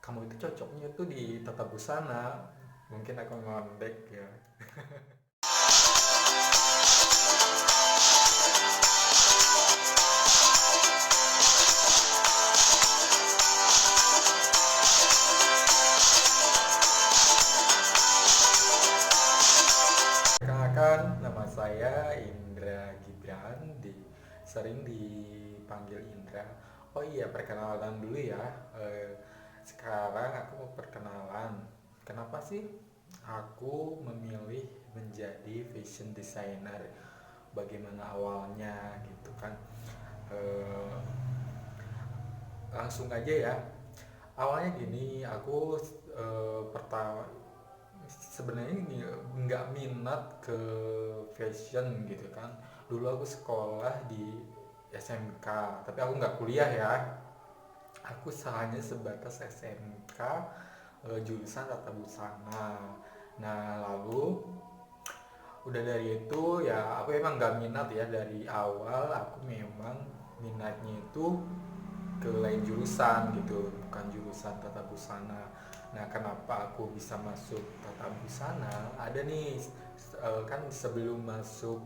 kamu itu cocoknya tuh di tata busana. Mungkin aku ngondek ya. Perkenalkan, nama saya Indra Gibran, sering dipanggil Indra. Oh iya, perkenalan dulu ya. Sekarang aku mau perkenalan. Kenapa sih aku memilih menjadi fashion designer? Bagaimana awalnya gitu kan? Eh, Langsung aja ya. Awalnya gini, aku pertama sebenarnya nggak minat ke fashion gitu kan. Dulu aku sekolah di SMK, tapi aku nggak kuliah ya. Aku hanya sebatas SMK, jurusan tata busana. Nah, lalu udah dari itu ya aku emang nggak minat ya. Dari awal aku memang minatnya itu ke lain jurusan gitu, bukan jurusan tata busana. Nah, kenapa aku bisa masuk tata busana? Ada nih, kan sebelum masuk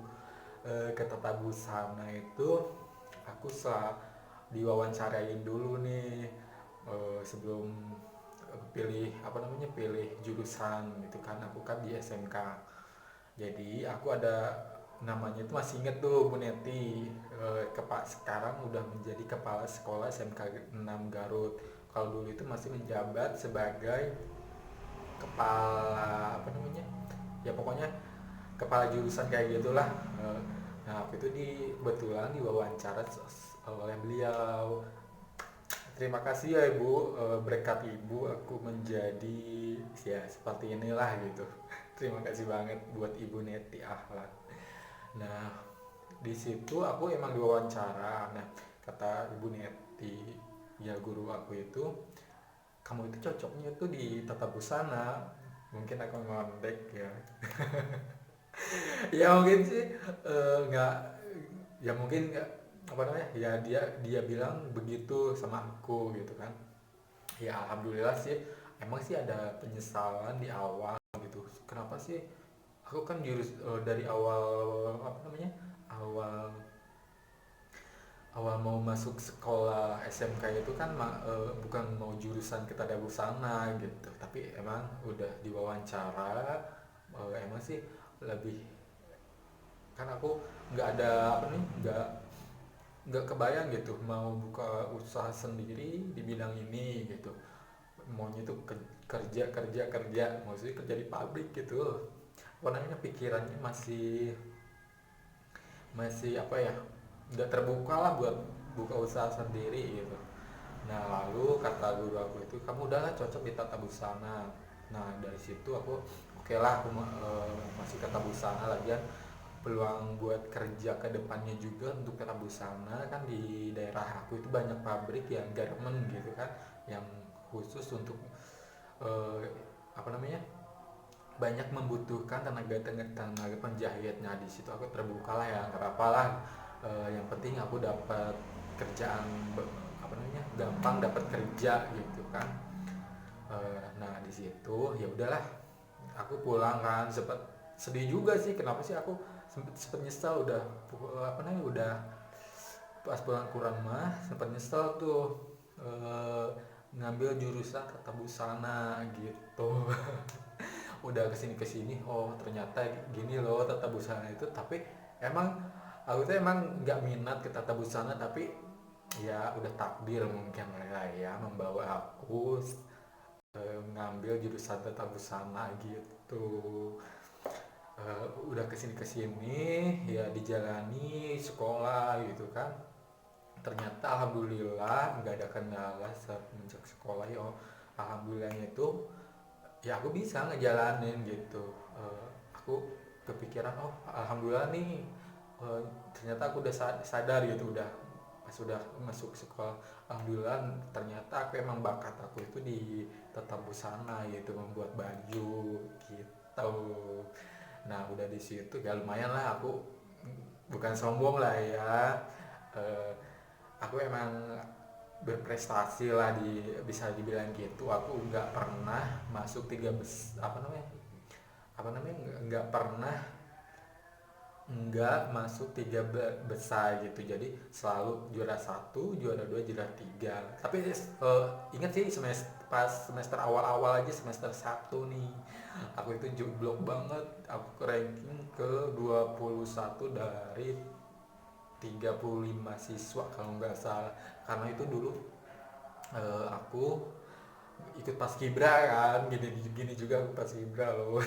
ke tata busana itu aku diwawancarain dulu nih, sebelum pilih apa namanya, pilih jurusan gitu kan. Aku kan di SMK, jadi aku ada namanya itu masih inget tuh, Bu Neti. Sekarang udah menjadi kepala sekolah SMK 6 Garut. Kalau dulu itu masih menjabat sebagai kepala apa namanya, ya pokoknya kepala jurusan kayak gitulah. Nah, aku itu kebetulan diwawancara oleh beliau. Terima kasih ya Ibu, berkat Ibu aku menjadi ya seperti inilah gitu. Terima kasih banget buat Ibu Neti Ahlan. Nah, di situ aku emang diwawancara. Nah, kata Ibu Neti, ya guru aku itu, kamu itu cocoknya tuh di tata busana. Mungkin aku ngondek ya. Ya mungkin sih nggak, ya mungkin nggak, apa namanya, ya dia bilang begitu sama aku gitu kan. Ya alhamdulillah sih, emang sih ada penyesalan di awal gitu. Kenapa sih aku kan dari awal, apa namanya, awal awal mau masuk sekolah SMK itu kan bukan mau jurusan ketenagausana gitu, tapi emang udah diwawancara. Emang sih lebih, kan aku nggak ada apa nih, nggak kebayang gitu mau buka usaha sendiri di bidang ini gitu. Maunya tuh kerja kerja kerja, maksudnya kerja di pabrik gitu. Apa namanya, pikirannya masih masih apa ya, nggak terbuka lah buat buka usaha sendiri gitu. Nah, lalu kata guru aku itu, kamu udahlah cocok di tata busana. Nah, dari situ aku oke lah, aku masih tata busana lagi ya. Peluang buat kerja ke depannya juga untuk tata busana kan, di daerah aku itu banyak pabrik yang garment gitu kan, yang khusus untuk eh, apa namanya, banyak membutuhkan tenaga tenaga penjahit. Nah, di situ aku terbuka lah ya, nggak apa-apa lah. Yang penting aku dapat kerjaan, apa namanya, gampang dapat kerja gitu kan. Nah, di situ ya udahlah, aku pulang kan, sempet sedih juga sih. Kenapa sih aku sempet nyesel, udah apa namanya, udah pas pulang ke rumah sempet nyesel tuh, eh, ngambil jurusan tata busana gitu. Udah kesini kesini, oh ternyata gini loh tata busana itu. Tapi emang aku tuh emang nggak minat ke tata busana, tapi ya udah takdir mungkin lah ya membawa aku ngambil jurusan tata busana gitu. Udah kesini kesini ya dijalani sekolah gitu kan. Ternyata alhamdulillah nggak ada kendala saat menjak sekolah ya. Alhamdulillahnya itu ya aku bisa ngejalanin gitu. Aku kepikiran, oh alhamdulillah nih, eh, ternyata aku udah sadar gitu, udah pas udah masuk sekolah. Alhamdulillah ternyata aku emang bakat aku itu di tata busana gitu, membuat baju gitu. Nah, udah di situ ya lumayan lah aku, bukan sombong lah ya. Eh, aku emang berprestasi lah, bisa dibilang gitu. Aku nggak pernah masuk apa namanya nggak pernah nggak masuk besar gitu, jadi selalu juara satu, juara dua, juara tiga. Tapi ingat sih pas semester awal-awal aja, semester satu nih, aku itu jeblok banget. Aku ranking ke 21 dari 35 siswa kalau nggak salah. Karena itu dulu aku ikut paskibra kan, gini gini juga aku paskibra loh.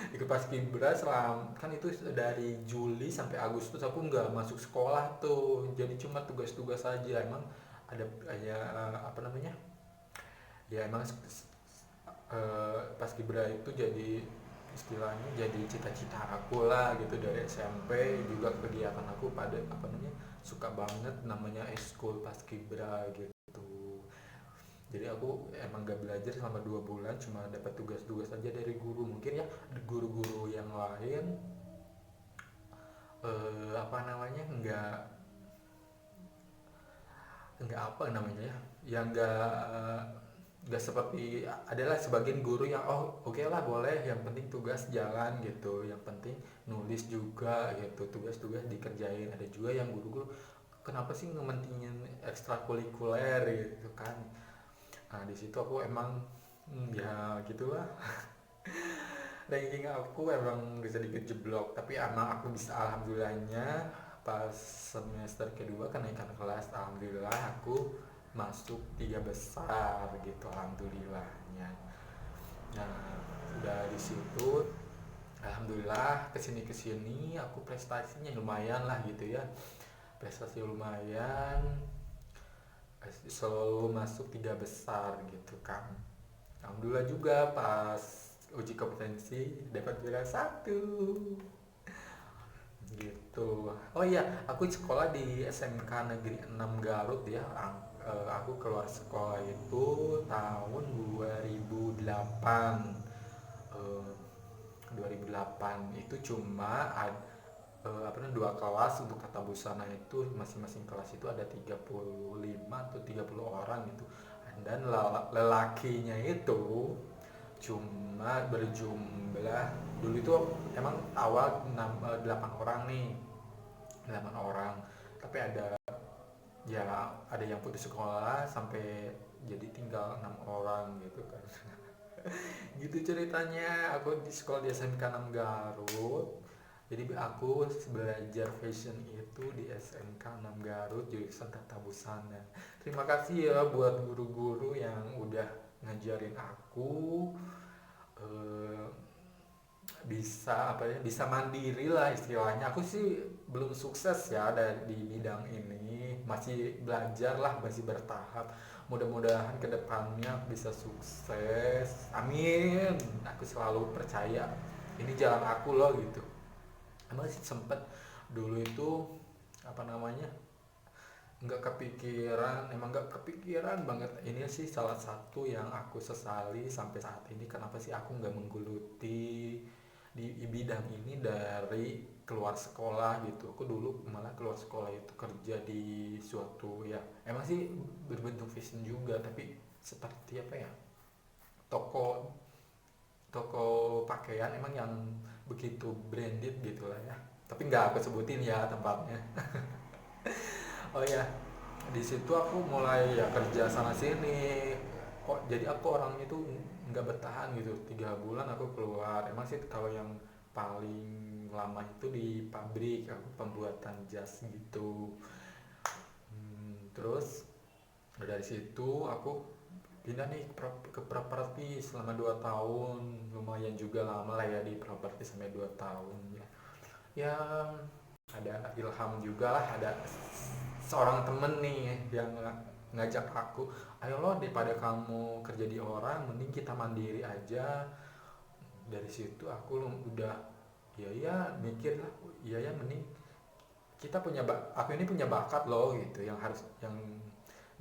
Ikut paskibra selam kan itu dari Juli sampai Agustus aku nggak masuk sekolah tuh, jadi cuma tugas-tugas aja. Emang ada ya, apa namanya ya, emang paskibra itu jadi istilahnya jadi cita-cita aku lah gitu dari SMP. Juga kegiatan aku pada apa namanya suka banget namanya eskul paskibra gitu. Jadi aku emang gak belajar selama 2 bulan, cuma dapat tugas-tugas aja dari guru. Mungkin ya guru-guru yang lain apa namanya nggak apa namanya ya, yang nggak seperti, adalah sebagian guru yang oh oke lah boleh, yang penting tugas jalan gitu, yang penting nulis juga gitu, tugas-tugas dikerjain. Ada juga yang guru-guru kenapa sih ngementingin ekstrakurikuler gitu kan. Nah di situ aku emang ya gitulah. Ranking aku emang sedikit jeblok, tapi emang aku bisa, alhamdulillahnya pas semester kedua kenaikan kelas, alhamdulillah aku masuk 3 besar gitu, alhamdulillahnya. Nah udah di situ, alhamdulillah kesini kesini aku prestasinya lumayan lah gitu ya, prestasi lumayan, selalu masuk 3 besar gitu kan. Alhamdulillah juga pas uji kompetensi dapat juara satu gitu. Oh iya, aku sekolah di SMK Negeri 6 Garut ya. Aku keluar sekolah itu tahun 2008. Eh, 2008 itu cuma apa namanya, 2 kelas untuk tata busana. Itu masing-masing kelas itu ada 35 atau 30 orang gitu, dan lelakinya itu cuma berjumlah, dulu itu emang awal 8 orang nih, 8 orang, tapi ya ada yang putus sekolah sampai jadi tinggal 6 orang gitu kan. Gitu ceritanya aku di sekolah di SMK 6 Garut. Jadi aku belajar fashion itu di SMK 6 Garut, jurusan tata busana. Terima kasih ya buat guru-guru yang udah ngajarin aku eh, bisa apa ya, bisa mandiri lah istilahnya. Aku sih belum sukses ya di bidang ini, masih belajar lah, masih bertahap. Mudah-mudahan kedepannya bisa sukses, amin. Aku selalu percaya ini jalan aku loh gitu. Emang sih sempet dulu itu apa namanya nggak kepikiran, emang nggak kepikiran banget. Ini sih salah satu yang aku sesali sampai saat ini, kenapa sih aku nggak menggeluti di bidang ini dari keluar sekolah gitu. Aku dulu malah keluar sekolah itu kerja di suatu, ya emang sih berbentuk fashion juga, tapi seperti apa ya, toko toko pakaian emang yang begitu branded gitu lah ya, tapi nggak aku sebutin ya tempatnya. Oh ya, di situ aku mulai ya kerja sana sini. Kok jadi aku orang itu nggak bertahan gitu, 3 bulan aku keluar. Emang sih kalau yang paling lama itu di pabrik, aku pembuatan jas gitu. Terus dari situ aku pindah nih ke properti selama 2 tahun. Lumayan juga lama lah ya di properti sampai 2 tahun ya. Ya ada ilham juga lah, ada seorang temen nih yang ngajak aku, ayo lo daripada kamu kerja di orang mending kita mandiri aja. Dari situ aku udah ya ya mikir lah, ya ya mending kita aku ini punya bakat loh gitu, yang harus yang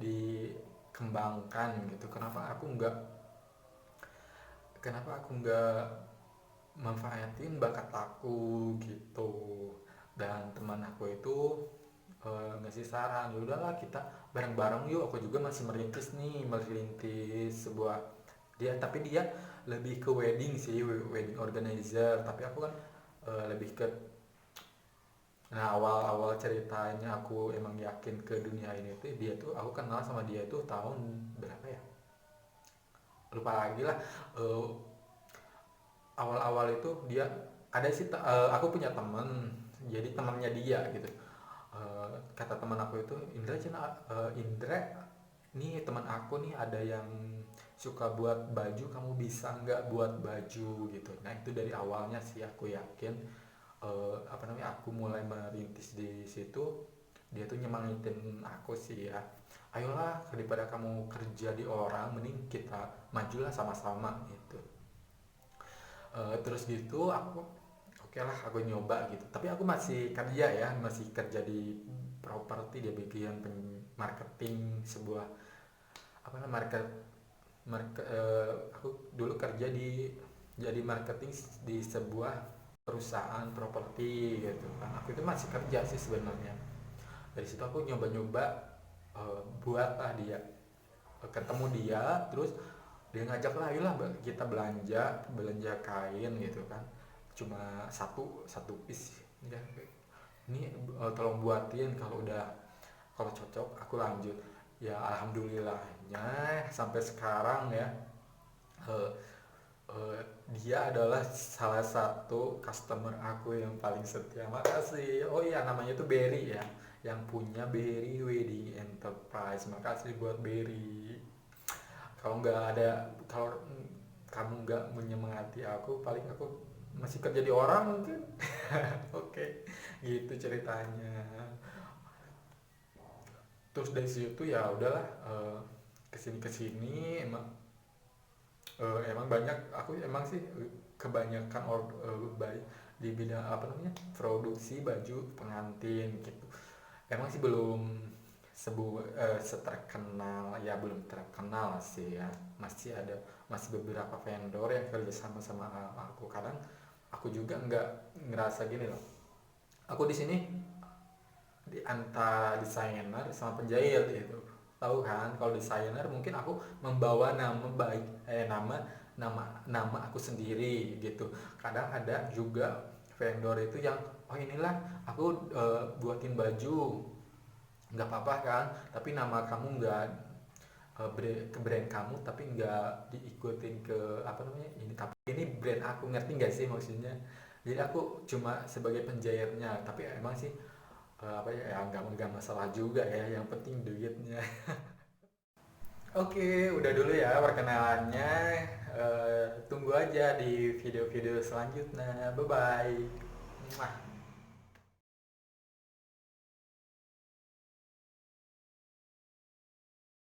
dikembangkan gitu. Kenapa aku nggak manfaatin bakat aku gitu. Dan teman aku itu ngasih saran, ya udahlah kita bareng-bareng yuk, aku juga masih merintis nih, merintis sebuah, tapi dia lebih ke wedding sih, wedding organizer, tapi aku kan lebih ke. Nah, awal-awal ceritanya aku emang yakin ke dunia ini tuh, dia tuh aku kenal sama dia tuh tahun berapa ya, lupa lagi lah. Eh, Awal-awal itu dia ada sih, aku punya temen, jadi temannya dia gitu. Kata teman aku itu, Indra Cina, Indra nih teman aku nih ada yang suka buat baju, kamu bisa nggak buat baju gitu. Nah itu dari awalnya sih aku yakin, apa namanya, aku mulai merintis di situ, dia tuh nyemangitin aku sih ya, ayolah daripada kamu kerja di orang, mending kita majulah sama-sama gitu. Terus gitu aku, oke lah aku nyoba gitu, tapi aku masih kerja ya, masih kerja di properti, dia bagian marketing sebuah, apa namanya, aku dulu kerja di, jadi marketing di sebuah perusahaan properti gitu kan. Aku itu masih kerja sih sebenarnya. Dari situ aku nyoba-nyoba, buat lah dia, ketemu dia, terus dia ngajak lah, ayolah kita belanja belanja kain gitu kan, cuma satu satu piece ya, ini tolong buatin, kalau udah, kalau cocok aku lanjut. Ya alhamdulillahnya sampai sekarang ya, eh, eh, dia adalah salah satu customer aku yang paling setia. Makasih. Oh iya, namanya tuh Berry ya, yang punya Berry Wedding Enterprise. Makasih buat Berry. Kalau nggak ada, kalau kamu nggak menyemangati aku, paling aku masih kerja di orang mungkin. Oke, gitu ceritanya. Terus dari situ ya udahlah, kesini kesini emang, emang banyak, aku emang sih kebanyakan di bidang, apa namanya, produksi baju pengantin gitu. Emang sih belum seterkenal ya, belum terkenal sih ya, masih ada, masih beberapa vendor yang kerja sama sama aku. Kadang aku juga nggak ngerasa gini loh, aku di sini di antara desainer sama penjahit gitu, tahu kan, kalau desainer mungkin aku membawa nama baik, nama aku sendiri gitu. Kadang ada juga vendor itu yang, oh inilah aku buatin baju, nggak apa-apa kan, tapi nama kamu nggak, ke brand kamu tapi nggak diikutin ke, apa namanya ini, tapi ini brand aku, ngerti nggak sih maksudnya. Jadi aku cuma sebagai penjahitnya, tapi emang sih, apa ya, nggak masalah juga ya, yang penting duitnya. Oke, udah dulu ya perkenalannya. Tunggu aja di video-video selanjutnya. Bye bye.